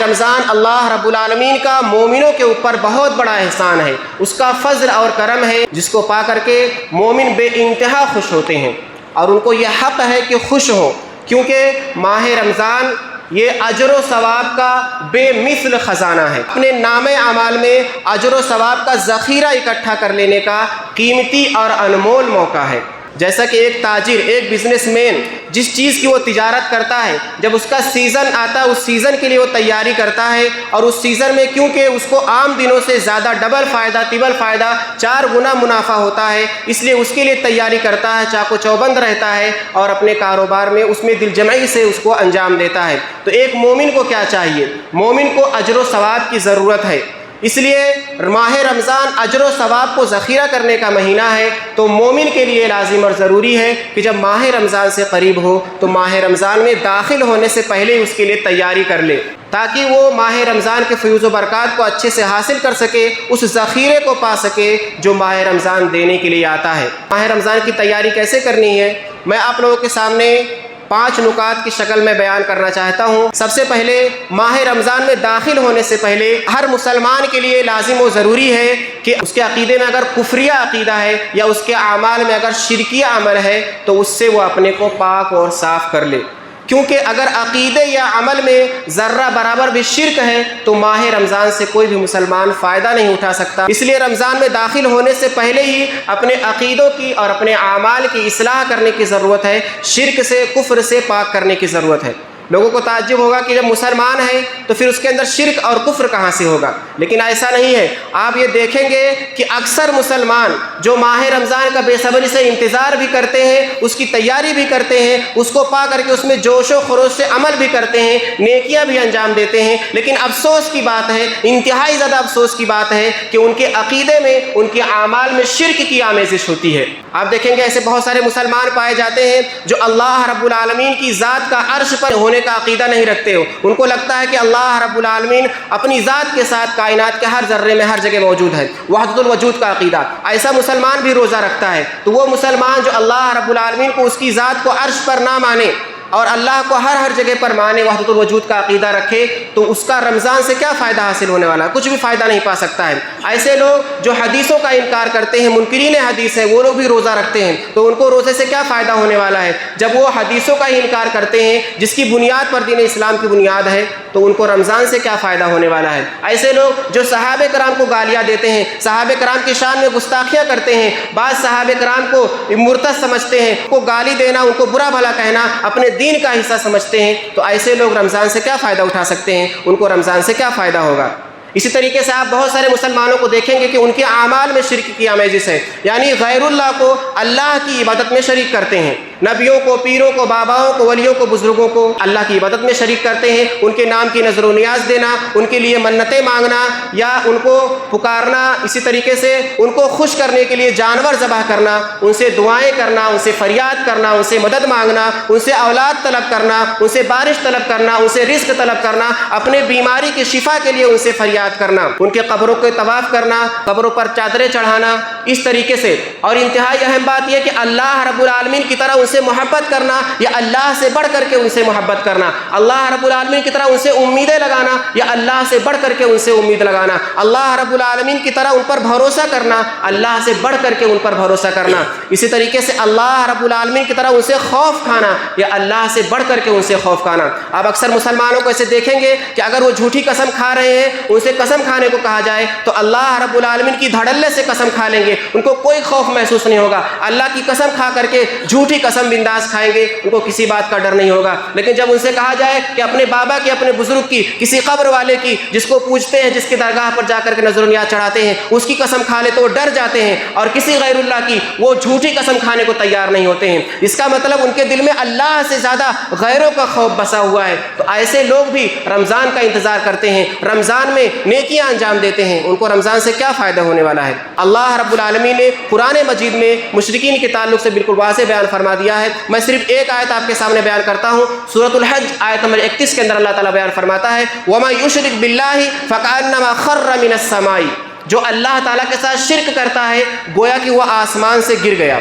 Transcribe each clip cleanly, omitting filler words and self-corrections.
رمضان اللہ رب العالمین کا مومنوں کے اوپر بہت بڑا احسان ہے، اس کا فضل اور کرم ہے، جس کو پا کر کے مومن بے انتہا خوش ہوتے ہیں، اور ان کو یہ حق ہے کہ خوش ہوں، کیونکہ ماہ رمضان یہ اجر و ثواب کا بے مثل خزانہ ہے۔ اپنے نامہ اعمال میں اجر و ثواب کا ذخیرہ اکٹھا کر لینے کا قیمتی اور انمول موقع ہے۔ جیسا کہ ایک تاجر، ایک بزنس مین جس چیز کی وہ تجارت کرتا ہے، جب اس کا سیزن آتا ہے اس سیزن کے لیے وہ تیاری کرتا ہے، اور اس سیزن میں کیونکہ اس کو عام دنوں سے زیادہ ڈبل فائدہ، تربل فائدہ، 4 گنا منافع ہوتا ہے، اس لیے اس کے لیے تیاری کرتا ہے، چاق و چوبند رہتا ہے، اور اپنے کاروبار میں اس میں دل جمعی سے اس کو انجام دیتا ہے۔ تو ایک مومن کو کیا چاہیے؟ مومن کو اجر و ثواب کی ضرورت ہے، اس لیے ماہ رمضان اجر و ثواب کو ذخیرہ کرنے کا مہینہ ہے۔ تو مومن کے لیے لازم اور ضروری ہے کہ جب ماہ رمضان سے قریب ہو تو ماہ رمضان میں داخل ہونے سے پہلے اس کے لیے تیاری کر لے، تاکہ وہ ماہ رمضان کے فیوز و برکات کو اچھے سے حاصل کر سکے، اس ذخیرے کو پا سکے جو ماہ رمضان دینے کے لیے آتا ہے۔ ماہ رمضان کی تیاری کیسے کرنی ہے، میں آپ لوگوں کے سامنے 5 نکات کی شکل میں بیان کرنا چاہتا ہوں۔ سب سے پہلے، ماہ رمضان میں داخل ہونے سے پہلے ہر مسلمان کے لیے لازم و ضروری ہے کہ اس کے عقیدے میں اگر کفریہ عقیدہ ہے یا اس کے اعمال میں اگر شرکیہ عمل ہے تو اس سے وہ اپنے کو پاک اور صاف کر لے، کیونکہ اگر عقیدے یا عمل میں ذرہ برابر بھی شرک ہے تو ماہ رمضان سے کوئی بھی مسلمان فائدہ نہیں اٹھا سکتا۔ اس لیے رمضان میں داخل ہونے سے پہلے ہی اپنے عقیدوں کی اور اپنے اعمال کی اصلاح کرنے کی ضرورت ہے، شرک سے، کفر سے پاک کرنے کی ضرورت ہے۔ لوگوں کو تعجب ہوگا کہ جب مسلمان ہے تو پھر اس کے اندر شرک اور کفر کہاں سے ہوگا، لیکن ایسا نہیں ہے۔ آپ یہ دیکھیں گے کہ اکثر مسلمان جو ماہ رمضان کا بے صبری سے انتظار بھی کرتے ہیں، اس کی تیاری بھی کرتے ہیں، اس کو پا کر کے اس میں جوش و خروش سے عمل بھی کرتے ہیں، نیکیاں بھی انجام دیتے ہیں، لیکن افسوس کی بات ہے، انتہائی زیادہ افسوس کی بات ہے کہ ان کے عقیدے میں، ان کے اعمال میں شرک کی آمیزش ہوتی ہے۔ آپ دیکھیں گے ایسے بہت سارے مسلمان پائے جاتے ہیں جو اللہ رب العالمین کی ذات کا عرش پر ہونے کا عقیدہ نہیں رکھتے ہو۔ ان کو لگتا ہے کہ اللہ رب العالمین اپنی ذات کے ساتھ کائنات کے ہر ذرے میں، ہر جگہ موجود ہے، وحدت الوجود کا عقیدہ۔ ایسا مسلمان بھی روزہ رکھتا ہے، تو وہ مسلمان جو اللہ رب العالمین کو، اس کی ذات کو عرش پر نہ مانے اور اللہ کو ہر جگہ پر مانے، وحدت الوجود کا عقیدہ رکھے، تو اس کا رمضان سے کیا فائدہ حاصل ہونے والا ہے؟ کچھ بھی فائدہ نہیں پا سکتا ہے۔ ایسے لوگ جو حدیثوں کا انکار کرتے ہیں، منکرین حدیث ہیں، وہ لوگ بھی روزہ رکھتے ہیں، تو ان کو روزے سے کیا فائدہ ہونے والا ہے؟ جب وہ حدیثوں کا ہی انکار کرتے ہیں جس کی بنیاد پر دین اسلام کی بنیاد ہے، تو ان کو رمضان سے کیا فائدہ ہونے والا ہے؟ ایسے لوگ جو صحابہ کرام کو گالیاں دیتے ہیں، صحابہ کرام کی شان میں گستاخیاں کرتے ہیں، بعض صحابہ کرام کو مرتد سمجھتے ہیں، کو گالی دینا، ان کو برا بھلا کہنا اپنے دین کا حصہ سمجھتے ہیں، تو ایسے لوگ رمضان سے کیا فائدہ اٹھا سکتے ہیں؟ ان کو رمضان سے کیا فائدہ ہوگا؟ اسی طریقے سے آپ بہت سارے مسلمانوں کو دیکھیں گے کہ ان کے اعمال میں شرک کی آمیزش ہے، یعنی غیر اللہ کو اللہ کی عبادت میں شریک کرتے ہیں، نبیوں کو، پیروں کو، باباؤں کو، ولیوں کو، بزرگوں کو اللہ کی عبادت میں شریک کرتے ہیں، ان کے نام کی نظر و نیاز دینا، ان کے لیے منتیں مانگنا یا ان کو پکارنا، اسی طریقے سے ان کو خوش کرنے کے لیے جانور ذبح کرنا، ان سے دعائیں کرنا، ان سے فریاد کرنا، ان سے مدد مانگنا، ان سے اولاد طلب کرنا، ان سے بارش طلب کرنا، ان سے رزق طلب کرنا، اپنے بیماری کی شفا کے لیے ان سے فریاد کرنا، ان کے قبروں کے طواف کرنا، قبروں پر چادریں چڑھانا، اس طریقے سے۔ اور انتہائی اہم بات یہ کہ اللہ رب العالمین کی طرح ان سے محبت کرنا یا اللہ سے بڑھ کر کے ان سے محبت کرنا، اللہ رب العالمین کی طرح ان سے امیدیں لگانا یا اللہ سے بڑھ کر کے ان سے امید لگانا، اللہ رب العالمین کی طرح ان پر بھروسہ کرنا، اللہ سے بڑھ کر کے ان پر بھروسہ کرنا، اسی طریقے سے اللہ رب العالمین کی طرح ان سے خوف کھانا یا اللہ سے بڑھ کر کے ان سے خوف کھانا۔ آپ اکثر مسلمانوں کو ایسے دیکھیں گے کہ اگر وہ جھوٹی قسم کھا رہے ہیں، ان سے قسم کھانے کو کہا جائے تو اللہ رب العالمین کی دھڑلے سے قسم کھا لیں گے، ان کو کوئی خوف محسوس نہیں ہوگا، اللہ کی قسم کھا کر کے جھوٹی قسم بنداز کھائیں گے، ان کو کسی بات کا ڈر نہیں ہوگا۔ لیکن جب ان سے کہا جائے کہ اپنے بابا کی، اپنے بزرگ کی، کسی قبر والے کی جس کو پوجتے ہیں، جس کی درگاہ پر جا کر کے نظر و نیاز چڑھاتے ہیں، اس کی قسم کھا لے تو وہ ڈر جاتے ہیں، اور کسی غیر اللہ کی وہ جھوٹی قسم کھانے کو تیار نہیں ہوتے ہیں۔ اس کا مطلب ان کے دل میں اللہ سے زیادہ غیروں کا خوف بسا ہوا ہے۔ تو ایسے لوگ بھی رمضان کا انتظار کرتے ہیں، رمضان میں نیکیاں انجام دیتے ہیں، ان کو رمضان سے کیا فائدہ ہونے والا ہے؟ اللہ رب العالمین نے قرآن مجید میں مشرکین کے تعلق سے بالکل واضح بیان فرما دیا ہے۔ میں صرف ایک آیت آپ کے سامنے بیان کرتا ہوں، سورۃ الحج آیت نمبر 31 کے اندر اللہ تعالیٰ بیان فرماتا ہے وَمَن يُشْرِكْ بِاللَّهِ فَكَأَنَّمَا خَرَّ مِنَ السَّمَاءِ، جو اللہ تعالیٰ کے ساتھ شرک کرتا ہے گویا کہ وہ آسمان سے گر گیا۔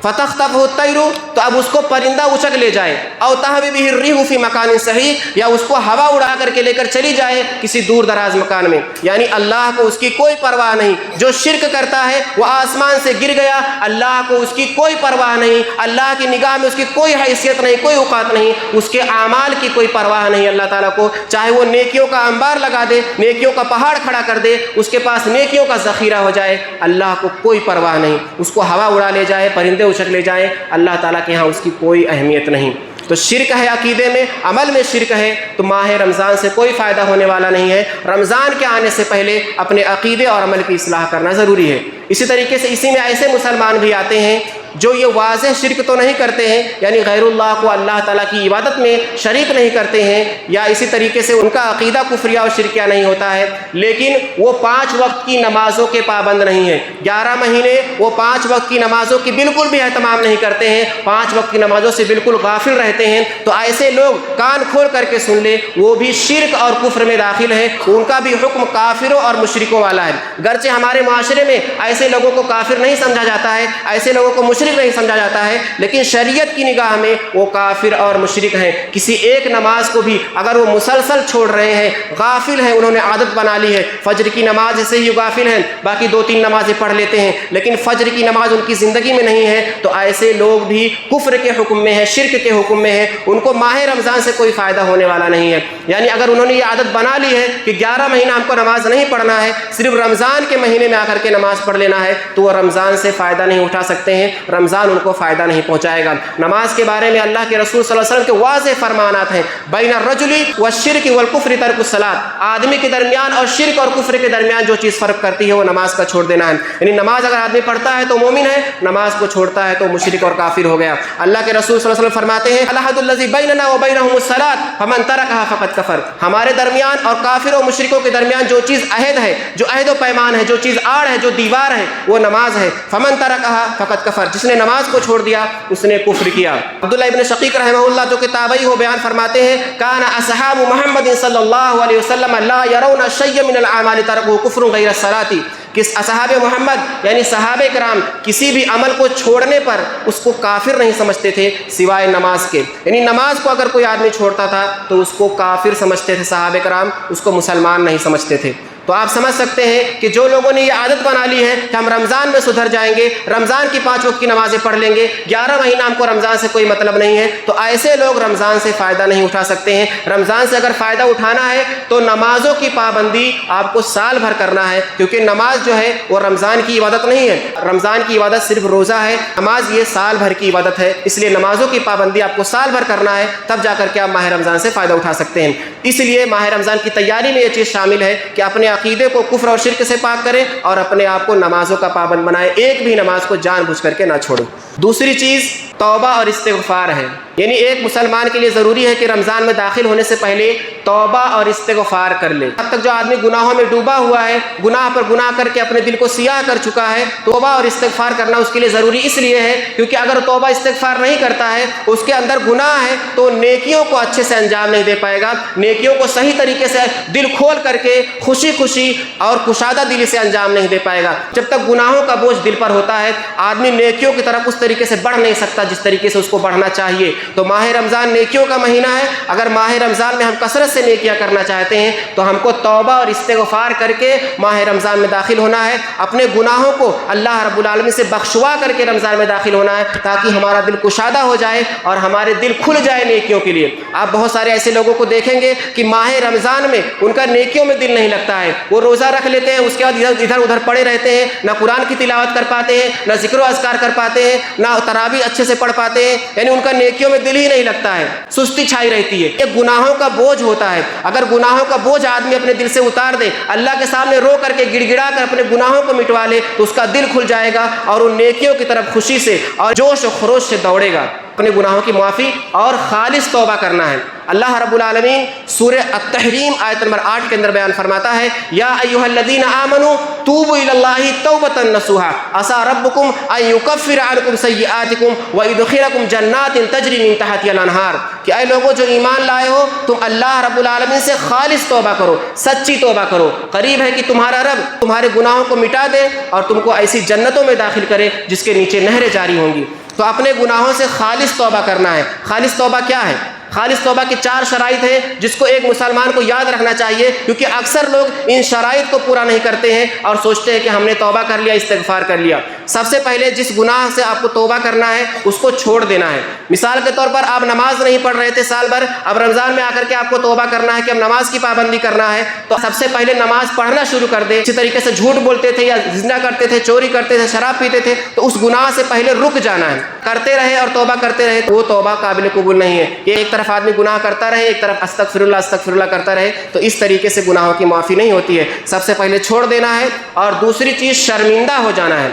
فتخطفه الطیر، تو اب اس کو پرندہ اچک لے جائے، او تہوی بہ الريح فی مکان صحیح، یا اس کو ہوا اڑا کر کے لے کر چلی جائے کسی دور دراز مکان میں، یعنی اللہ کو اس کی کوئی پرواہ نہیں۔ جو شرک کرتا ہے وہ آسمان سے گر گیا، اللہ کو اس کی کوئی پرواہ نہیں، اللہ کی نگاہ میں اس کی کوئی حیثیت نہیں، کوئی اوقات نہیں، اس کے اعمال کی کوئی پرواہ نہیں اللہ تعالیٰ کو، چاہے وہ نیکیوں کا انبار لگا دے، نیکیوں کا پہاڑ کھڑا کر دے، اس کے پاس نیکیوں کا ذخیرہ ہو جائے، اللہ کو کوئی پرواہ نہیں، اس کو ہوا اڑا لے جائے، پرندے اچک لے جائیں، اللہ تعالیٰ کے ہاں اس کی کوئی اہمیت نہیں۔ تو شرک ہے عقیدے میں، عمل میں شرک ہے، تو ماہ رمضان سے کوئی فائدہ ہونے والا نہیں ہے۔ رمضان کے آنے سے پہلے اپنے عقیدے اور عمل کی اصلاح کرنا ضروری ہے۔ اسی طریقے سے اسی میں ایسے مسلمان بھی آتے ہیں جو یہ واضح شرک تو نہیں کرتے ہیں، یعنی غیر اللہ کو اللہ تعالیٰ کی عبادت میں شریک نہیں کرتے ہیں، یا اسی طریقے سے ان کا عقیدہ کفریہ اور شرکیہ نہیں ہوتا ہے، لیکن وہ 5 وقت کی نمازوں کے پابند نہیں ہیں۔ 11 مہینے وہ 5 وقت کی نمازوں کی بالکل بھی اہتمام نہیں کرتے ہیں، 5 وقت کی نمازوں سے بالکل غافل رہتے ہیں۔ تو ایسے لوگ کان کھول کر کے سن لے، وہ بھی شرک اور کفر میں داخل ہیں، ان کا بھی حکم کافروں اور مشرکوں والا ہے۔ گرچہ ہمارے معاشرے میں ایسے لوگوں کو کافر نہیں سمجھا جاتا ہے، ایسے لوگوں کو مشرک نہیں سمجھا جاتا ہے، لیکن شریعت کی نگاہ میں وہ کافر اور مشرک ہیں۔ کسی ایک نماز کو بھی اگر وہ مسلسل چھوڑ رہے ہیں، غافل ہیں، انہوں نے عادت بنا لی ہے، فجر کی نماز سے ہی غافل ہیں، باقی 2-3 نمازیں پڑھ لیتے ہیں، لیکن فجر کی نماز ان کی زندگی میں نہیں ہے، تو ایسے لوگ بھی کفر کے حکم میں ہیں، شرک کے حکم میں ہیں، ان کو ماہ رمضان سے کوئی فائدہ ہونے والا نہیں ہے۔ یعنی اگر انہوں نے یہ عادت بنا لی ہے کہ 11 مہینہ ہم کو نماز نہیں پڑھنا ہے، صرف رمضان کے مہینے میں آ کر کے نماز پڑھ لینا ہے، تو وہ رمضان سے فائدہ نہیں اٹھا سکتے ہیں، رمضان ان کو فائدہ نہیں پہنچائے گا۔ نماز کے بارے میں اللہ کے رسول صلی اللہ علیہ وسلم کے واضح فرمانات ہیں، بین الرجل والشرک والکفر ترک الصلاۃ، آدمی کے درمیان اور شرک اور کفر کے درمیان جو چیز فرق کرتی ہے وہ نماز کا چھوڑ دینا ہے۔ یعنی نماز اگر آدمی پڑھتا ہے تو مومن ہے، نماز کو چھوڑتا ہے تو مشرک اور کافر ہو گیا۔ اللہ کے رسول صلی اللہ علیہ وسلم فرماتے ہیں، العہد الذی بیننا وبینہم الصلاۃ فمن ترکھا فقد کفر، ہمارے درمیان اور کافر و مشرکوں کے درمیان جو چیز عہد ہے، جو عہد و پیمان ہے، جو چیز آڑ ہے، جو دیوار ہے، وہ نماز ہے۔ فمن ترکھا فقد کفر، جس نے نماز کو چھوڑ دیا اس نے کفر کیا۔ عبداللہ ابن شقیق رحمہ اللہ جو کہ تابعی ہو، بیان فرماتے ہیں، کان اصحاب محمد صلی اللہ علیہ وسلم لا يرون شيئا من الاعمال ترکه کفر غیر الصلاۃ، کہ اصحاب محمد یعنی صحابہ کرام کسی بھی عمل کو چھوڑنے پر اس کو کافر نہیں سمجھتے تھے سوائے نماز کے، یعنی نماز کو اگر کوئی آدمی چھوڑتا تھا تو اس کو کافر سمجھتے تھے صحابہ کرام، اس کو مسلمان نہیں سمجھتے تھے۔ تو آپ سمجھ سکتے ہیں کہ جو لوگوں نے یہ عادت بنا لی ہے کہ ہم رمضان میں سدھر جائیں گے، رمضان کی 5 وقت کی نمازیں پڑھ لیں گے، 11 مہینہ ہم کو رمضان سے کوئی مطلب نہیں ہے، تو ایسے لوگ رمضان سے فائدہ نہیں اٹھا سکتے ہیں۔ رمضان سے اگر فائدہ اٹھانا ہے تو نمازوں کی پابندی آپ کو سال بھر کرنا ہے، کیونکہ نماز جو ہے وہ رمضان کی عبادت نہیں ہے، رمضان کی عبادت صرف روزہ ہے، نماز یہ سال بھر کی عبادت ہے، اس لیے نمازوں کی پابندی آپ کو سال بھر کرنا ہے، تب جا کر کے آپ ماہ رمضان سے فائدہ اٹھا سکتے ہیں۔ اس لیے ماہ رمضان کی تیاری میں یہ چیز شامل ہے کہ اپنے عقیدے کو کفر اور شرک سے پاک کریں اور اپنے آپ کو نمازوں کا پابند بنائیں، ایک بھی نماز کو جان بوجھ کر کے نہ چھوڑیں۔ دوسری چیز توبہ اور استغفار ہے، یعنی ایک مسلمان کے لیے ضروری ہے کہ رمضان میں داخل ہونے سے پہلے توبہ اور استغفار کر لے۔ اب تک جو آدمی گناہوں میں ڈوبا ہوا ہے، گناہ پر گناہ کر کے اپنے دل کو سیاہ کر چکا ہے، توبہ اور استغفار کرنا اس کے لیے ضروری اس لیے ہے کیونکہ اگر توبہ استغفار نہیں کرتا ہے، اس کے اندر گناہ ہے، تو نیکیوں کو اچھے سے انجام نہیں دے پائے گا، نیکیوں کو صحیح طریقے سے دل کھول کر کے خوشی خوشی اور کشادہ دلی سے انجام نہیں دے پائے گا۔ جب تک گناہوں کا بوجھ دل پر ہوتا ہے، آدمی نیکیوں کی طرف اس طریقے سے بڑھ نہیں سکتا جس طریقے سے اس کو بڑھنا چاہیے۔ تو ماہ رمضان نیکیوں کا مہینہ ہے، اگر ماہ رمضان میں ہم کثرت سے نیکیاں کرنا چاہتے ہیں تو ہم کو توبہ اور استغفار کر کے ماہ رمضان میں داخل ہونا ہے، اپنے گناہوں کو اللہ رب العالمین سے بخشوا کر کے رمضان میں داخل ہونا ہے، تاکہ ہمارا دل کشادہ ہو جائے اور ہمارے دل کھل جائے نیکیوں کے لیے۔ آپ بہت سارے ایسے لوگوں کو دیکھیں گے کہ ماہ رمضان میں ان کا نیکیوں میں دل نہیں لگتا ہے، وہ روزہ رکھ لیتے ہیں، اس کے بعد ادھر ادھر پڑے رہتے ہیں، نہ قرآن کی تلاوت کر پاتے ہیں، نہ ذکر و اذکار کر پاتے ہیں، نہ تراویح اچھے سے پڑھ پاتے ہیں، یعنی ان کا نیکیوں میں دل ہی نہیں لگتا ہے، سستی چھائی رہتی ہے۔ یہ گناہوں کا بوجھ ہوتا ہے، اگر گناہوں کا بوجھ آدمی اپنے دل سے اتار دے، اللہ کے سامنے رو کر کے گڑ گڑا کر اپنے گناہوں کو مٹوا لے، تو اس کا دل کھل جائے گا اور ان نیکیوں کی طرف خوشی سے اور جوش و خروش سے دوڑے گا۔ اپنے گناہوں کی معافی اور خالص توبہ کرنا ہے۔ اللہ رب العالمین سورہ التحریم آیت نمبر 8 کے اندر بیان فرماتا ہے، یا ایھا الذین آمنوا توبوا الی اللہ توبۃ نصوحا عسیٰ ربکم ان یکفر عنکم سیئاتکم ویدخلکم جنات تجری من تحتہا الانہار، کہ اے لوگوں جو ایمان لائے ہو، تم اللہ رب العالمین سے خالص توبہ کرو، سچی توبہ کرو، قریب ہے کہ تمہارا رب تمہارے گناہوں کو مٹا دے اور تم کو ایسی جنتوں میں داخل کرے جس کے نیچے نہریں جاری ہوں گی۔ تو اپنے گناہوں سے خالص توبہ کرنا ہے۔ خالص توبہ کیا ہے؟ خالص توبہ کی 4 شرائط ہیں جس کو ایک مسلمان کو یاد رکھنا چاہیے، کیونکہ اکثر لوگ ان شرائط کو پورا نہیں کرتے ہیں اور سوچتے ہیں کہ ہم نے توبہ کر لیا، استغفار کر لیا۔ سب سے پہلے جس گناہ سے آپ کو توبہ کرنا ہے اس کو چھوڑ دینا ہے۔ مثال کے طور پر آپ نماز نہیں پڑھ رہے تھے سال بھر، اب رمضان میں آ کر کے آپ کو توبہ کرنا ہے کہ اب نماز کی پابندی کرنا ہے، تو سب سے پہلے نماز پڑھنا شروع کر دیں۔ اسی طریقے سے جھوٹ بولتے تھے یا زنا کرتے تھے، چوری کرتے تھے، شراب پیتے تھے، تو اس گناہ سے پہلے رک جانا ہے۔ کرتے رہے اور توبہ کرتے رہے تو وہ توبہ قابل قبول نہیں ہے کہ ایک طرف آدمی گناہ کرتا رہے، ایک طرف استغفر اللہ کرتا رہے، تو اس طریقے سے گناہوں کی معافی نہیں ہوتی ہے۔ سب سے پہلے چھوڑ دینا ہے، اور دوسری چیز شرمندہ ہو جانا ہے،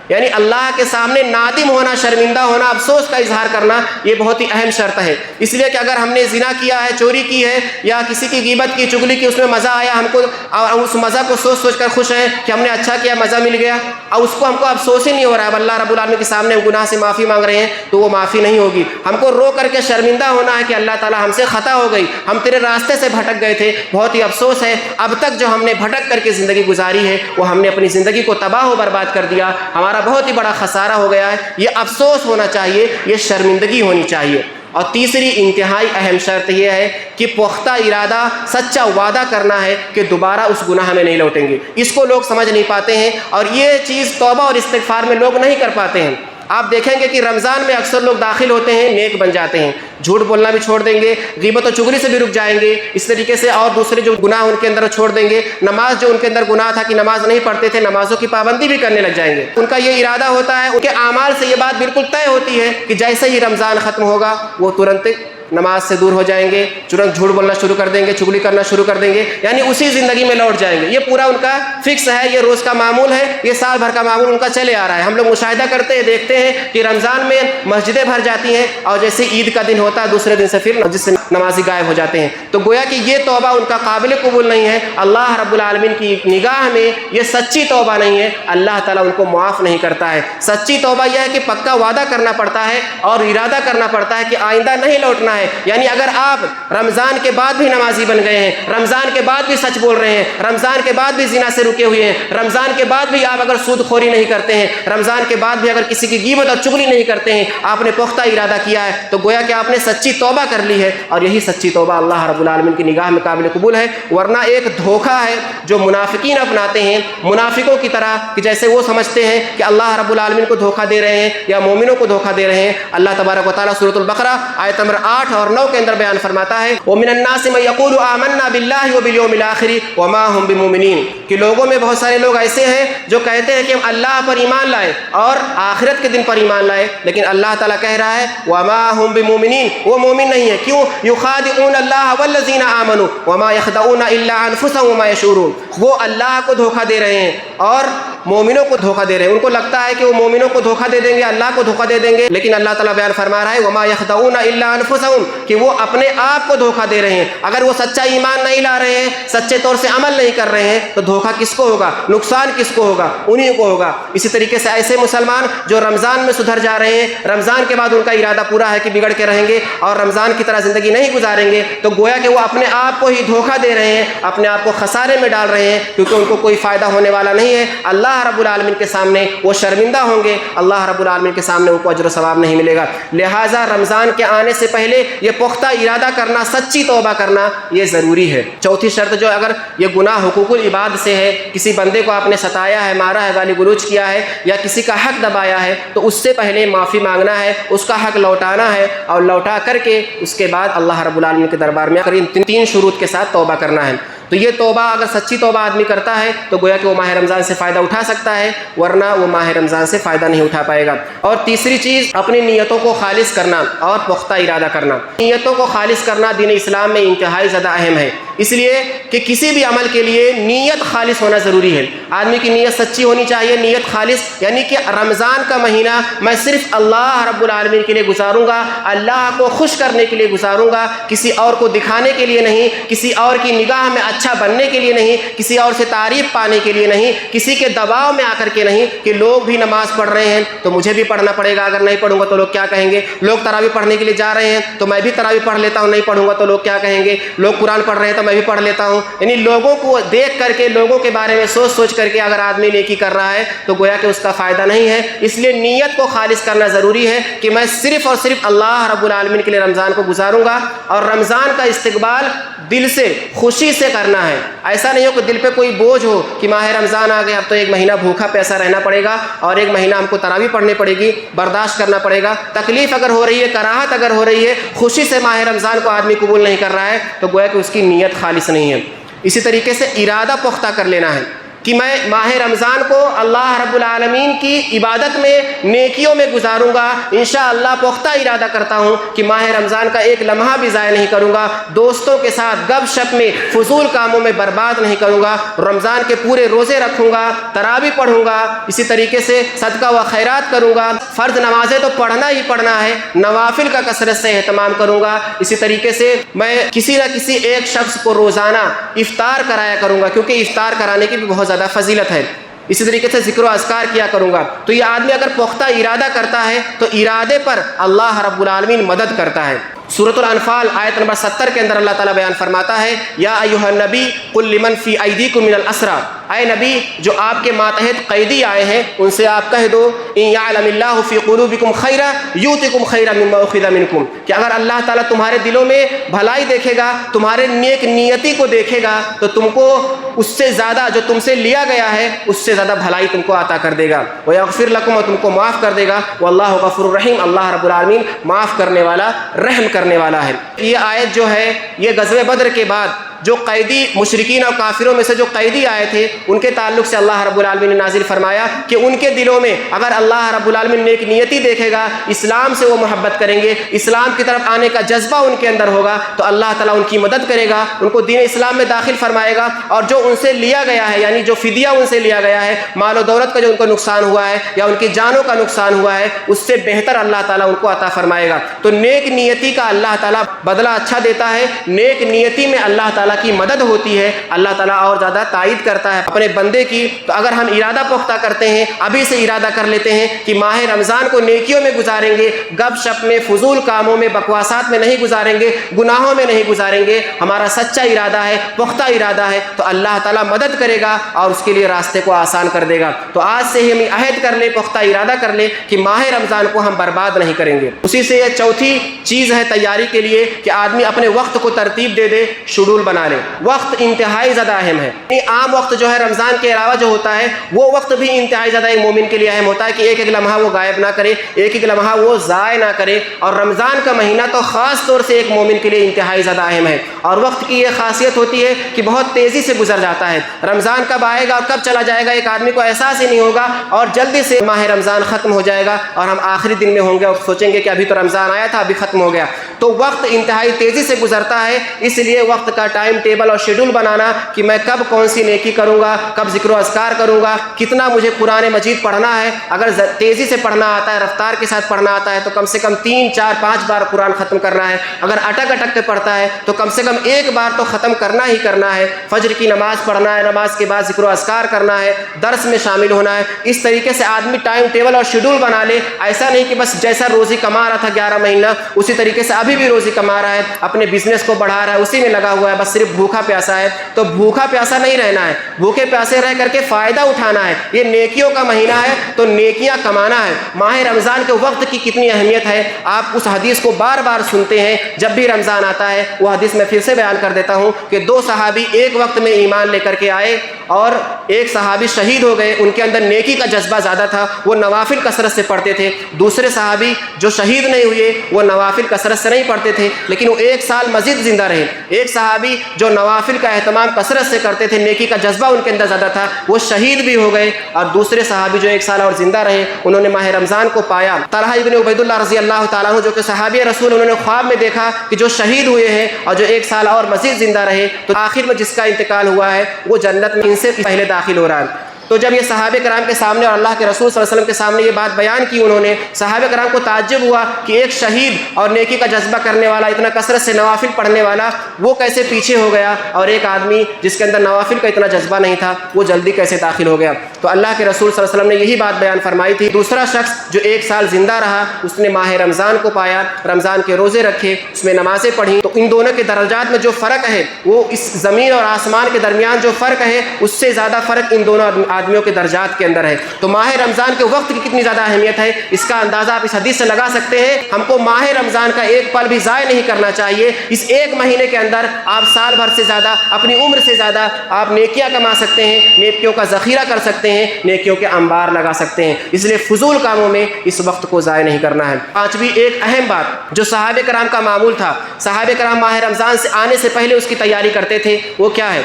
یعنی اللہ کے سامنے نادم ہونا، شرمندہ ہونا، افسوس کا اظہار کرنا، یہ بہت ہی اہم شرط ہے۔ اس لیے کہ اگر ہم نے زنا کیا ہے، چوری کی ہے یا کسی کی غیبت کی، چغلی کی، اس میں مزہ آیا ہم کو، اور اس مزہ کو سوچ سوچ کر خوش ہیں کہ ہم نے اچھا کیا، مزہ مل گیا، اور اس کو ہم کو افسوس ہی نہیں ہو رہا ہے، اب اللہ رب العالمین کے سامنے ہم گناہ سے معافی مانگ رہے ہیں، تو وہ معافی نہیں ہوگی۔ ہم کو رو کر کے شرمندہ ہونا ہے کہ اللہ تعالیٰ ہم سے خطا ہو گئی، ہم تیرے راستے سے بھٹک گئے تھے، بہت ہی افسوس ہے، اب تک جو ہم نے بھٹک کر کے زندگی گزاری ہے وہ ہم نے اپنی زندگی کو تباہ و برباد کر دیا، ہمارا بہت ہی بڑا خسارہ ہو گیا ہے۔ یہ افسوس ہونا چاہیے، یہ شرمندگی ہونی چاہیے۔ اور تیسری انتہائی اہم شرط یہ ہے کہ پختہ ارادہ، سچا وعدہ کرنا ہے کہ دوبارہ اس گناہ میں نہیں لوٹیں گے۔ اس کو لوگ سمجھ نہیں پاتے ہیں، اور یہ چیز توبہ اور استغفار میں لوگ نہیں کر پاتے ہیں۔ آپ دیکھیں گے کہ رمضان میں اکثر لوگ داخل ہوتے ہیں، نیک بن جاتے ہیں، جھوٹ بولنا بھی چھوڑ دیں گے، غیبت و چغلی سے بھی رک جائیں گے، اس طریقے سے اور دوسرے جو گناہ ان کے اندر چھوڑ دیں گے، نماز جو ان کے اندر گناہ تھا کہ نماز نہیں پڑھتے تھے، نمازوں کی پابندی بھی کرنے لگ جائیں گے۔ ان کا یہ ارادہ ہوتا ہے، ان کے اعمال سے یہ بات بالکل طے ہوتی ہے کہ جیسے ہی رمضان ختم ہوگا وہ ترنت نماز سے دور ہو جائیں گے، ترنت جھوٹ بولنا شروع کر دیں گے، چغلی کرنا شروع کر دیں گے، یعنی اسی زندگی میں لوٹ جائیں گے۔ یہ پورا ان کا فکس ہے، یہ روز کا معمول ہے، یہ سال بھر کا معمول ان کا چلے آ رہا ہے۔ ہم لوگ مشاہدہ کرتے ہیں، دیکھتے ہیں کہ رمضان میں مسجدیں بھر جاتی ہیں، اور جیسے عید کا دن ہوتا ہے دوسرے دن سے پھر مسجد سے نمازی غائب ہو جاتے ہیں۔ تو گویا کہ یہ توبہ ان کا قابل قبول نہیں ہے، اللہ رب العالمین کی نگاہ میں یہ سچی توبہ نہیں ہے، اللہ تعالیٰ ان کو معاف نہیں کرتا ہے۔ سچی توبہ یہ ہے کہ پکا وعدہ کرنا پڑتا ہے اور ارادہ کرنا پڑتا ہے کہ آئندہ نہیں لوٹنا ہے۔ یعنی اگر آپ رمضان کے بعد بھی نمازی بن گئے ہیں، رمضان کے بعد بھی سچ بول رہے ہیں، رمضان کے بعد بھی زنا سے رکے ہوئے ہیں، رمضان کے بعد بھی آپ اگر سود خوری نہیں کرتے ہیں، رمضان کے بعد بھی اگر کسی کی غیبت اور چغلی نہیں کرتے ہیں، آپ نے پختہ ارادہ کیا ہے، تو گویا کہ آپ نے سچی توبہ کر لی ہے، اور یہی سچی توبہ اللہ رب العالمین کی نگاہ میں قابل قبول ہے۔ ورنہ ایک دھوکہ ہے جو منافقین اپناتے ہیں، منافقوں کی طرح، کہ جیسے وہ سمجھتے ہیں کہ اللہ رب العالمین کو دھوکہ دے رہے ہیں یا مومنوں کو دھوکہ دے رہے ہیں۔ اللہ تبارک و تعالیٰ سورۃ البقرہ آیت نمبر 8 اور 9 کے اندر بیان فرماتا ہے، وَمِنَ النَّاسِ مَن يَقُولُ آمَنَّا بِاللَّهِ وَبِالْيَوْمِ الْآخِرِ وَمَا هُمْ بِمُؤْمِنِينَ، کہ لوگوں میں بہت سارے لوگ ایسے ہیں جو کہتے ہیں کہ ہم اللہ پر ایمان لائے اور آخرت کے دن پر ایمان لائے، لیکن اللہ تعالیٰ کہہ رہا ہے وَمَا هُمْ بِمُؤْمِنِينَ، وہ مومن نہیں ہے۔ کیوں؟ يُخَادِعُونَ اللَّهَ وَالَّذِينَ آمَنُوا وَمَا يَخْدَعُونَ إِلَّا أَنفُسَهُمْ وَمَا يَشْعُرُونَ، وہ اللہ کو دھوکہ دے رہے ہیں اور مومنوں کو دھوکہ دے رہے ہیں۔ ان کو لگتا ہے کہ وہ مومنوں کو دھوکہ دے دیں گے، اللہ کو دھوکہ دے دیں گے، لیکن اللہ تعالیٰ بیان فرما رہا ہے وَمَا يَخْدَعُونَ إِلَّا أَنفُسَهُمْ، کہ وہ اپنے آپ کو دھوکہ دے رہے ہیں۔ اگر وہ سچا ایمان نہیں لا رہے ہیں، سچے طور سے عمل نہیں کر رہے ہیں، تو دھوکہ کس کو ہوگا؟ نقصان کس کو ہوگا؟ انہی کو ہوگا۔ اسی طریقے سے ایسے مسلمان جو رمضان میں سدھر جا رہے ہیں، رمضان کے بعد ان کا ارادہ پورا ہے کہ بگڑ کے رہیں گے اور رمضان کی طرح زندگی نہیں گزاریں گے، تو گویا کہ وہ اپنے آپ کو ہی دھوکہ دے رہے ہیں، اپنے آپ کو خسارے میں ڈال رہے ہیں، کیونکہ ان کو کوئی فائدہ ہونے والا نہیں ہے۔ اللہ رب العالمین کے سامنے وہ شرمندہ ہوں گے، اللہ رب العالمین کے سامنے ان کو اجر و ثواب نہیں ملے گا۔ لہٰذا رمضان کے آنے سے پہلے یہ پختہ ارادہ کرنا، سچی توبہ کرنا یہ ضروری ہے۔ چوتھی شرط جو اگر یہ گناہ حقوق العباد سے ہے، کسی بندے کو آپ نے ستایا ہے، مارا ہے، گالی گلوچ کیا ہے یا کسی کا حق دبایا ہے، تو اس سے پہلے معافی مانگنا ہے، اس کا حق لوٹانا ہے، اور لوٹا کر کے اس کے بعد اللہ رب العالمین کے دربار میں تین شروط کے ساتھ توبہ کرنا ہے۔ تو یہ توبہ اگر سچی توبہ آدمی کرتا ہے تو گویا کہ وہ ماہ رمضان سے فائدہ اٹھا سکتا ہے، ورنہ وہ ماہ رمضان سے فائدہ نہیں اٹھا پائے گا۔ اور تیسری چیز اپنی نیتوں کو خالص کرنا اور پختہ ارادہ کرنا۔ نیتوں کو خالص کرنا دین اسلام میں انتہائی زیادہ اہم ہے، اس لیے کہ کسی بھی عمل کے لیے نیت خالص ہونا ضروری ہے۔ آدمی کی نیت سچی ہونی چاہیے، نیت خالص، یعنی کہ رمضان کا مہینہ میں صرف اللہ رب العالمین کے لیے گزاروں گا، اللہ کو خوش کرنے کے لیے گزاروں گا، کسی اور کو دکھانے کے لیے نہیں، کسی اور کی نگاہ میں اچھا بننے کے لیے نہیں، کسی اور سے تعریف پانے کے لیے نہیں، کسی کے دباؤ میں آ کر کے نہیں کہ لوگ بھی نماز پڑھ رہے ہیں تو مجھے بھی پڑھنا پڑے گا، اگر نہیں پڑھوں گا تو لوگ کیا کہیں گے، لوگ تراویح پڑھنے کے لیے جا رہے ہیں تو میں بھی تراویح پڑھ لیتا ہوں، نہیں پڑھوں گا تو لوگ کیا کہیں گے، لوگ قرآن پڑھ رہے ہیں تو میں بھی پڑھ لیتا ہوں. یعنی لوگوں کو دیکھ کر کے, لوگوں کے بارے میں سوچ سوچ کر کے اگر آدمی نیکی کر رہا ہے تو گویا کہ اس کا فائدہ نہیں ہے. اس لیے نیت کو خالص کرنا ضروری ہے کہ میں صرف اور صرف اللہ رب العالمین کے لیے رمضان کو گزاروں گا, اور رمضان کا استقبال دل سے خوشی سے کرنا ہے. ایسا نہیں ہو کہ دل پہ کوئی بوجھ ہو کہ ماہ رمضان آ گیا, اب تو ایک مہینہ بھوکا پیسا رہنا پڑے گا اور ایک مہینہ ہم کو تراویح پڑھنی پڑے گی, برداشت کرنا پڑے گا. تکلیف اگر ہو رہی ہے, کراہت اگر ہو رہی ہے, خوشی سے ماہ رمضان کو آدمی قبول نہیں کر رہا ہے تو گویا کہ اس کی نیت خالص نہیں ہے. اسی طریقے سے ارادہ پختہ کر لینا ہے کہ میں ماہ رمضان کو اللہ رب العالمین کی عبادت میں, نیکیوں میں گزاروں گا. انشاءاللہ پختہ ارادہ کرتا ہوں کہ ماہ رمضان کا ایک لمحہ بھی ضائع نہیں کروں گا, دوستوں کے ساتھ گپ شپ میں, فضول کاموں میں برباد نہیں کروں گا. رمضان کے پورے روزے رکھوں گا, تراویح پڑھوں گا, اسی طریقے سے صدقہ و خیرات کروں گا. فرض نمازیں تو پڑھنا ہی پڑھنا ہے, نوافل کا کثرت سے اہتمام کروں گا. اسی طریقے سے میں کسی نہ کسی ایک شخص کو روزانہ افطار کرایا کروں گا, کیونکہ افطار کرانے کی بھی بہت زیادہ فضیلت ہے. اسی طریقے سے ذکر و اذکار کیا کروں گا. تو یہ آدمی اگر پختہ ارادہ کرتا ہے تو ارادے پر اللہ رب العالمین مدد کرتا ہے. سورۃ الانفال آیت نمبر 70 کے اندر اللہ تعالیٰ بیان فرماتا ہے, یا ایھا النبی قل لمن فی ایدیکم من الاسریٰ, اے نبی جو آپ کے ماتحت قیدی آئے ہیں ان سے آپ کہہ دو, ان یعلم اللہ فی قلوبکم خیرا یؤتکم خیرا مما اخذ منکم, کہ اگر اللہ تعالیٰ تمہارے دلوں میں بھلائی دیکھے گا, تمہارے نیک نیتی کو دیکھے گا, تو تم کو اس سے زیادہ جو تم سے لیا گیا ہے اس سے زیادہ بھلائی تم کو عطا کر دے گا. ویغفر لکم, اور تم کو معاف کر دے گا. واللہ غفور رحیم, اللہ رب العالمین معاف کرنے والا, رحم کرنے والا ہے. یہ آیت جو ہے یہ غزوہ بدر کے بعد جو قیدی مشرکین اور کافروں میں سے جو قیدی آئے تھے ان کے تعلق سے اللہ رب العالمین نے نازل فرمایا کہ ان کے دلوں میں اگر اللہ رب العالمین نیک نیتی دیکھے گا, اسلام سے وہ محبت کریں گے, اسلام کی طرف آنے کا جذبہ ان کے اندر ہوگا, تو اللہ تعالیٰ ان کی مدد کرے گا, ان کو دین اسلام میں داخل فرمائے گا. اور جو ان سے لیا گیا ہے, یعنی جو فدیہ ان سے لیا گیا ہے, مال و دولت کا جو ان کو نقصان ہوا ہے یا ان کی جانوں کا نقصان ہوا ہے, اس سے بہتر اللہ تعالیٰ ان کو عطا فرمائے گا. تو نیک نیتی کا اللہ تعالیٰ بدلہ اچھا دیتا ہے. نیک نیتی میں اللہ تعالیٰ کی مدد ہوتی ہے, اللہ تعالیٰ اور زیادہ تائید کرتا ہے اپنے بندے کی. تو اگر ہم ارادہ پختہ کرتے ہیں, ابھی سے ارادہ کر لیتے ہیں کہ ماہ رمضان کو نیکیوں میں گزاریں گے, گپ شپ میں, فضول کاموں میں, بکواسات میں نہیں گزاریں گے, گناہوں میں نہیں گزاریں گے, ہمارا سچا ارادہ ہے, پختہ ارادہ ہے, تو اللہ تعالیٰ مدد کرے گا اور اس کے لیے راستے کو آسان کر دے گا. تو آج سے ہی ہم عہد کر لیں, پختہ ارادہ کر لیں کہ ماہ رمضان کو ہم برباد نہیں کریں گے. اسی سے یہ چوتھی چیز ہے تیاری کے لیے کہ آدمی اپنے وقت کو ترتیب دے دے, شیڈول بنا لے. وقت انتہائی زیادہ اہم ہے. عام وقت جو ہے رمضان کے علاوہ جو ہوتا ہے وہ وقت بھی انتہائی زیادہ ایک مومن کے لیے اہم ہوتا ہے کہ ایک ایک لمحہ وہ غائب نہ کرے, ایک ایک لمحہ وہ ضائع نہ کرے. اور رمضان کا مہینہ تو خاص طور سے ایک مومن کے لیے انتہائی زیادہ اہم ہے. اور وقت کی یہ خاصیت ہوتی ہے کہ بہت تیزی سے گزر جاتا ہے. رمضان کب آئے گا اور کب چلا جائے گا ایک آدمی کو احساس ہی نہیں ہوگا, اور جلدی سے ماہ رمضان ختم ہو جائے گا اور ہم آخری دن میں ہوں گے اور سوچیں گے کہ ابھی تو رمضان آیا تھا, ابھی ختم ہو گیا. تو وقت انتہائی تیزی سے گزرتا ہے. اس لیے وقت کا ٹائم ٹیبل اور شیڈول بنانا کہ میں کب کون سی نیکی کروں گا, کب ذکر و اذکار کروں گا, کتنا مجھے قرآن مجید پڑھنا ہے. اگر تیزی سے پڑھنا آتا ہے, رفتار کے ساتھ پڑھنا آتا ہے, تو کم سے کم 3, 4, 5 بار قرآن ختم کرنا ہے. اگر اٹک اٹک کے پڑھتا ہے تو کم سے کم ایک بار تو ختم کرنا ہی کرنا ہے. فجر کی نماز پڑھنا ہے, نماز کے بعد ذکر و اذکار کرنا ہے, درس میں شامل ہونا ہے. اس طریقے سے آدمی ٹائم ٹیبل اور شیڈول بنا لے. ایسا نہیں کہ بس جیسا روزی کما رہا تھا 11 مہینہ اسی طریقے سے ابھی بھی روزی کما رہا ہے, اپنے بزنس کو بڑھا رہا ہے, اسی میں لگا ہوا ہے, بس صرف بھوکا پیاسا ہے. تو بھوکا پیاسا نہیں رہنا ہے, بھوکے پیاسے رہ کر کے فائدہ اٹھانا ہے. یہ نیکیوں کا مہینہ ہے تو نیکیاں کمانا ہے. ماہ رمضان کے وقت کی کتنی اہمیت ہے آپ اس حدیث کو بار بار سنتے ہیں جب بھی رمضان آتا ہے. وہ حدیث میں پھر سے بیان کر دیتا ہوں کہ 2 صحابی ایک وقت میں ایمان لے کر کے آئے اور ایک صحابی شہید ہو گئے. ان کے اندر نیکی کا جذبہ زیادہ تھا, وہ نوافل کثرت سے پڑھتے تھے. دوسرے صحابی جو شہید نہیں ہوئے وہ نوافل کثرت سے نہیں پڑھتے تھے لیکن وہ 1 سال مزید زندہ رہے. ایک صحابی جو نوافل کا اہتمام کثرت سے کرتے تھے, نیکی کا جذبہ ان کے اندر زیادہ تھا, وہ شہید بھی ہو گئے. اور دوسرے صحابی جو 1 سال اور زندہ رہے انہوں نے ماہ رمضان کو پایا. طلحہ ابن عبید اللہ رضی اللہ تعالیٰ عنہ جو کہ صحابی رسول, انہوں نے خواب میں دیکھا کہ جو شہید ہوئے ہیں اور جو 1 سال اور مزید زندہ رہے, تو آخر میں جس کا انتقال ہوا ہے وہ جنت میں ان سے پہلے داخل ہو رہا ہے. تو جب یہ صحابہ کرام کے سامنے اور اللہ کے رسول صلی اللہ علیہ وسلم کے سامنے یہ بات بیان کی انہوں نے، صحابہ کرام کو تعجب ہوا کہ ایک شہید اور نیکی کا جذبہ کرنے والا، اتنا کثرت سے نوافل پڑھنے والا، وہ کیسے پیچھے ہو گیا، اور ایک آدمی جس کے اندر نوافل کا اتنا جذبہ نہیں تھا وہ جلدی کیسے داخل ہو گیا۔ تو اللہ کے رسول صلی اللہ علیہ وسلم نے یہی بات بیان فرمائی تھی۔ دوسرا شخص جو 1 سال زندہ رہا، اس نے ماہ رمضان کو پایا، رمضان کے روزے رکھے، اس میں نمازیں پڑھیں، تو ان دونوں کے درجات میں جو فرق ہے وہ اس زمین اور آسمان کے درمیان جو فرق ہے اس سے زیادہ فرق ان دونوں آدمیوں کے درجات کے اندر ہے۔ تو ماہ رمضان کے وقت کی کتنی زیادہ اہمیت ہے اس کا اندازہ آپ اس حدیث سے لگا سکتے ہیں۔ ہم کو ماہ رمضان کا ایک پل بھی ضائع نہیں کرنا چاہیے۔ اس ایک مہینے کے اندر آپ سال بھر سے زیادہ، اپنی عمر سے زیادہ آپ نیکیاں کما سکتے ہیں، نیکیوں کا ذخیرہ کر سکتے ہیں، نیکیوں کے انبار لگا سکتے ہیں، اس لیے فضول کاموں میں اس وقت کو ضائع نہیں کرنا ہے۔ پانچویں ایک اہم بات جو صحابہ کرام کا معمول تھا، صحابہ کرام ماہ رمضان سے آنے سے پہلے اس کی تیاری کرتے تھے، وہ کیا ہے؟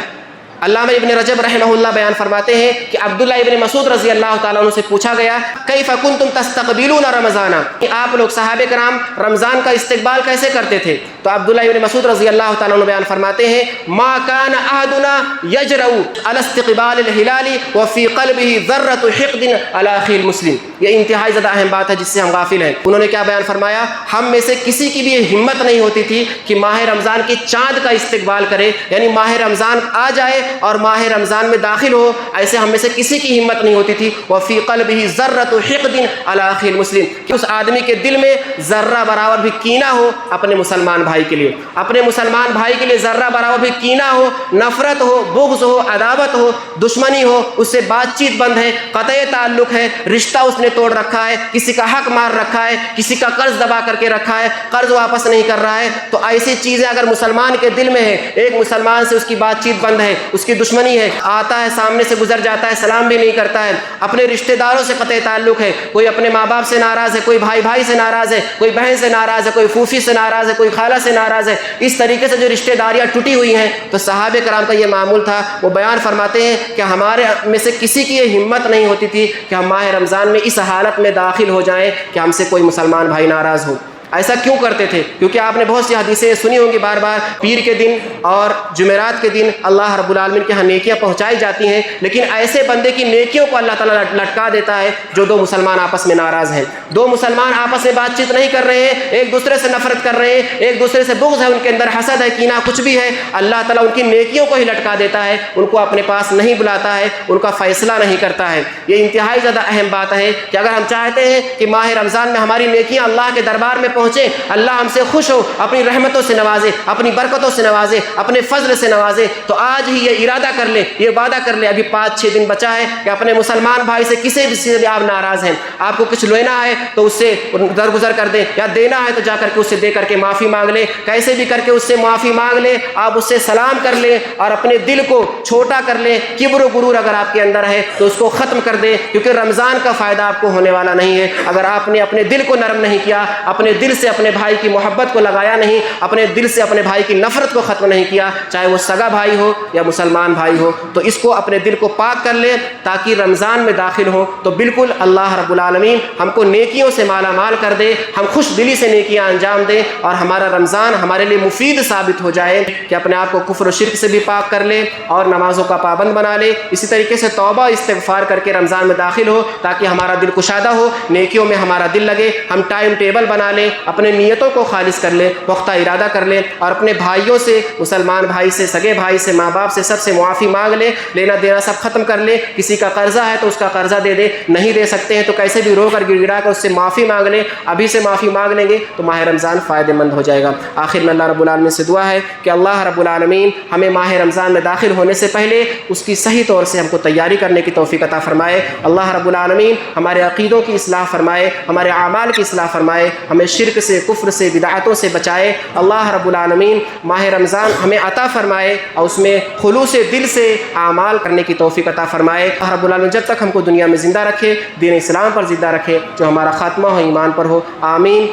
علامہ ابن رجب رحمہ اللہ بیان فرماتے ہیں کہ عبداللہ ابن مسعود رضی اللہ تعالیٰ عنہ سے پوچھا گیا کیف کنتم تستقبلون رمضان، کہ آپ لوگ صحابہ کرام رمضان کا استقبال کیسے کرتے تھے؟ تو عبداللہ ابن مسعود رضی اللہ تعالیٰ عنہ بیان فرماتے ہیں ما کان احدنا یجرؤ علی استقبال الہلال وفی قلبہ ذرۃ حقد علی اخی المسلم۔ یہ انتہائی زیادہ اہم بات ہے جس سے ہم غافل ہیں۔ انہوں نے کیا بیان فرمایا؟ ہم میں سے کسی کی بھی یہ ہمت نہیں ہوتی تھی کہ ماہ رمضان کی چاند کا استقبال کرے، یعنی ماہ رمضان آ جائے اور ماہ رمضان میں داخل ہو، ایسے ہم میں سے کسی کی ہمت نہیں ہوتی تھی۔ وفی قلبہ ذرۃ حقد علی اخی المسلم، کہ اس آدمی کے دل میں ذرہ برابر بھی کینہ ہو اپنے مسلمان بھائی کے لیے، اپنے مسلمان بھائی کے لیے ذرہ برابر بھی کینہ ہو، نفرت ہو، بغض ہو، عداوت ہو، دشمنی ہو، اس سے بات چیت بند ہے، قطع تعلق ہے، رشتہ اس نے توڑ رکھا ہے، کسی کا حق مار رکھا ہے، کسی کا قرض دبا کر کے رکھا ہے، قرض واپس نہیں کر رہا ہے، تو ایسی چیزیں اگر مسلمان کے دل میں ہے، ایک مسلمان سے اس کی بات چیت بند ہے، اس کی دشمنی ہے، آتا ہے سامنے سے گزر جاتا ہے، سلام بھی نہیں کرتا ہے، اپنے رشتہ داروں سے قطع تعلق ہے، کوئی اپنے ماں باپ سے ناراض ہے، کوئی بھائی سے ناراض ہے، کوئی بہن سے ناراض ہے، کوئی پھوپھی سے ناراض ہے، کوئی خالہ سے ناراض ہے، اس طریقے سے جو رشتہ داریاں ٹوٹی ہوئی ہیں، تو صحابہ کرام کا یہ معمول تھا۔ وہ بیان فرماتے ہیں کہ ہمارے میں سے کسی کی یہ ہمت نہیں ہوتی تھی کہ ہم ماہ رمضان میں اس حالت میں داخل ہو جائیں کہ ہم سے کوئی مسلمان بھائی ناراض ہو۔ ایسا کیوں کرتے تھے؟ کیونکہ آپ نے بہت سی حدیثیں سنی ہوں گی بار بار، پیر کے دن اور جمعرات کے دن اللہ رب العالمین کے ہاں نیکیاں پہنچائی جاتی ہیں، لیکن ایسے بندے کی نیکیوں کو اللہ تعالیٰ لٹکا دیتا ہے جو دو مسلمان آپس میں ناراض ہیں، دو مسلمان آپس میں بات چیت نہیں کر رہے ہیں، ایک دوسرے سے نفرت کر رہے ہیں، ایک دوسرے سے بغض ہے، ان کے اندر حسد ہے، کینہ کچھ بھی ہے، اللہ تعالیٰ ان کی نیکیوں کو ہی لٹکا دیتا ہے، ان کو اپنے پاس نہیں بلاتا ہے، ان کا فیصلہ نہیں کرتا ہے۔ یہ انتہائی زیادہ اہم بات ہے کہ اگر ہم چاہتے ہیں کہ ماہ رمضان میں ہماری نیکیاں اللہ کے دربار میں پہنچیں، اللہ ہم سے خوش ہو، اپنی رحمتوں سے نوازے، اپنی برکتوں سے نوازے، اپنے فضل سے نوازے، تو آج ہی یہ ارادہ کر لے، یہ وعدہ کر لے، ابھی 5-6 دن بچا ہے کہ اپنے مسلمان بھائی سے کسی بھی آپ ناراض ہیں، آپ کو کچھ لینا ہے تو اس سے درگزر کر دیں، یا دینا ہے تو جا کر کے اس سے دے کر کے معافی مانگ لیں، کیسے بھی کر کے اس سے معافی مانگ لیں، آپ اس سے سلام کر لیں اور اپنے دل کو چھوٹا کر لیں۔ کبر و غرور اگر آپ کے اندر ہے تو اس کو ختم کر دیں، کیونکہ رمضان کا فائدہ آپ کو ہونے والا نہیں ہے اگر آپ نے اپنے دل کو نرم نہیں کیا، اپنے دل سے اپنے بھائی کی محبت کو لگایا نہیں، اپنے دل سے اپنے بھائی کی نفرت کو ختم نہیں کیا، چاہے وہ سگا بھائی ہو یا مسلمان بھائی ہو، تو اس کو اپنے دل کو پاک کر لیں تاکہ رمضان میں داخل ہو تو بالکل اللہ رب العالمین ہم کو نیکیوں سے مالا مال کر دے، ہم خوش دلی سے نیکیاں انجام دیں اور ہمارا رمضان ہمارے لیے مفید ثابت ہو جائے کہ اپنے آپ کو کفر و شرک سے بھی پاک کر لے اور نمازوں کا پابند بنا لے، اسی طریقے سے توبہ استغفار کر کے رمضان میں داخل ہو تاکہ ہمارا دل کشادہ ہو، نیکیوں میں ہمارا دل لگے، ہم ٹائم ٹیبل بنا لیں، اپنے نیتوں کو خالص کر لیں، پختہ ارادہ کر لیں اور اپنے بھائیوں سے، مسلمان بھائی سے، سگے بھائی سے، ماں باپ سے، سب سے معافی مانگ لیں، لینا دینا سب ختم کر لیں، کسی کا قرضہ ہے تو اس کا قرضہ دے دیں، نہیں دے سکتے ہیں تو کیسے بھی رو کر گڑ گڑا کر اس سے معافی مانگ لیں، ابھی سے معافی مانگ لیں گے تو ماہ رمضان فائدہ مند ہو جائے گا۔ آخر میں اللہ رب العالمین سے دعا ہے کہ اللہ رب العالمین ہمیں ماہ رمضان میں داخل ہونے سے پہلے اس کی صحیح طور سے ہم کو تیاری کرنے کی توفیق عطا فرمائے۔ اللہ رب العالمین ہمارے عقیدوں کی اصلاح فرمائے، ہمارے اعمال کی اصلاح فرمائے، ہمیں شرک سے، کفر سے، بدعتوں سے بچائے۔ اللہ رب العالمین ماہ رمضان ہمیں عطا فرمائے اور اس میں خلوص دل سے اعمال کرنے کی توفیق عطا فرمائے۔ اللہ رب العالمین جب تک ہم کو دنیا میں زندہ رکھے، دین اسلام پر زندہ رکھے، جو ہمارا خاتمہ ہو ایمان پر ہو، آمین۔